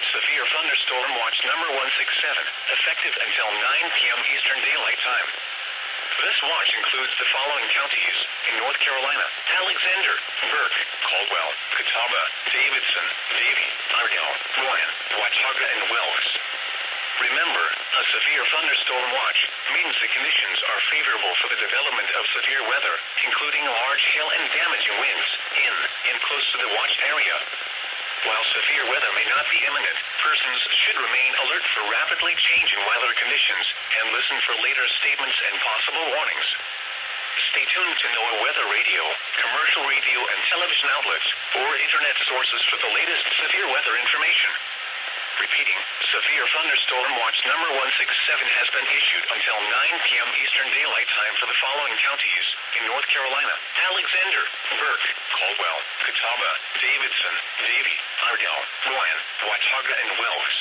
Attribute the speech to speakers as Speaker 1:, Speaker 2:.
Speaker 1: Severe Thunderstorm Watch number 167, effective until 9 p.m. Eastern Daylight Time. This watch includes the following counties in North Carolina: Alexander, Burke, Caldwell, Catawba, Davidson, Davie, Iredell, Rowan, Watauga, and Wilkes. Remember, a severe thunderstorm watch means the conditions are favorable for the development of severe weather, including large hail and damaging winds in and close to the watched area. While severe weather may not be imminent, persons should remain alert for rapidly changing weather conditions and listen for later statements and possible warnings. Stay tuned to NOAA weather radio, commercial radio and television outlets, or internet sources for the latest severe weather information. Repeating, Severe Thunderstorm Watch number 167 has been issued until 9 p.m. Eastern Daylight Time for the following counties in North Carolina: Alexander, Burke, Caldwell, Catawba, Davidson, Davie, Iredell, Rowan, Watauga, and Wilkes.